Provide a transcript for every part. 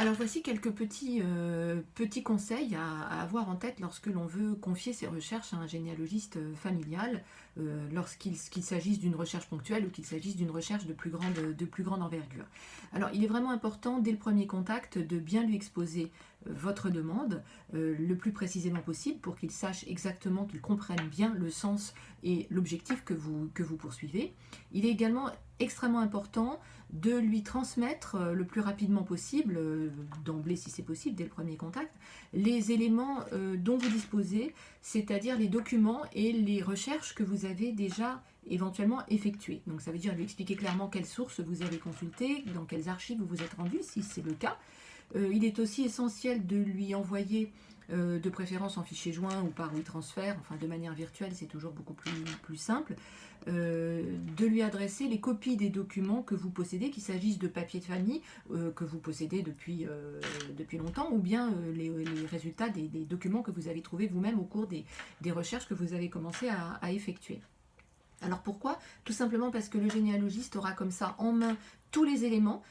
Alors voici quelques petits conseils à avoir en tête lorsque l'on veut confier ses recherches à un généalogiste familial, qu'il s'agisse d'une recherche ponctuelle ou qu'il s'agisse d'une recherche de plus grande envergure. Alors il est vraiment important dès le premier contact de bien lui exposer votre demande le plus précisément possible pour qu'il sache exactement, qu'il comprenne bien le sens et l'objectif que vous poursuivez. Il est également extrêmement important de lui transmettre le plus rapidement possible, d'emblée si c'est possible, dès le premier contact, les éléments dont vous disposez, c'est-à-dire les documents et les recherches que vous avez déjà éventuellement effectuées. Donc ça veut dire lui expliquer clairement quelles sources vous avez consultées, dans quelles archives vous vous êtes rendu, si c'est le cas. Il est aussi essentiel de lui envoyer de préférence en fichier joint ou par WeTransfer, enfin de manière virtuelle, c'est toujours beaucoup plus simple, de lui adresser les copies des documents que vous possédez, qu'il s'agisse de papiers de famille que vous possédez depuis longtemps, ou bien les résultats des documents que vous avez trouvés vous-même au cours des recherches que vous avez commencé à effectuer. Alors pourquoi? Tout simplement parce que le généalogiste aura comme ça en main tous les éléments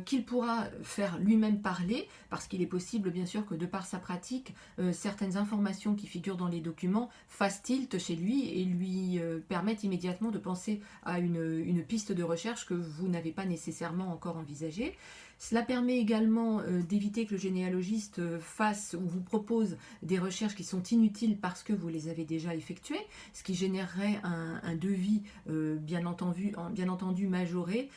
qu'il pourra faire lui-même parler, parce qu'il est possible bien sûr que de par sa pratique, certaines informations qui figurent dans les documents fassent tilt chez lui et lui permettent immédiatement de penser à une piste de recherche que vous n'avez pas nécessairement encore envisagée. Cela permet également d'éviter que le généalogiste fasse ou vous propose des recherches qui sont inutiles parce que vous les avez déjà effectuées, ce qui générerait un devis bien entendu majoré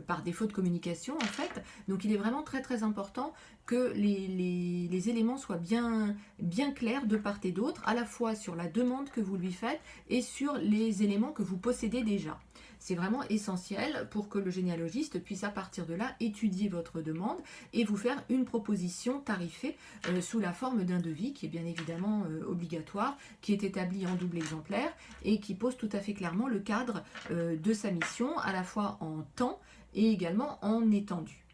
par défaut de communication en fait. Donc il est vraiment très très important que les éléments soient bien clairs de part et d'autre, à la fois sur la demande que vous lui faites et sur les éléments que vous possédez déjà. C'est vraiment essentiel pour que le généalogiste puisse à partir de là étudier votre demande et vous faire une proposition tarifée sous la forme d'un devis qui est bien évidemment obligatoire, qui est établi en double exemplaire et qui pose tout à fait clairement le cadre de sa mission, à la fois en temps et également en étendue.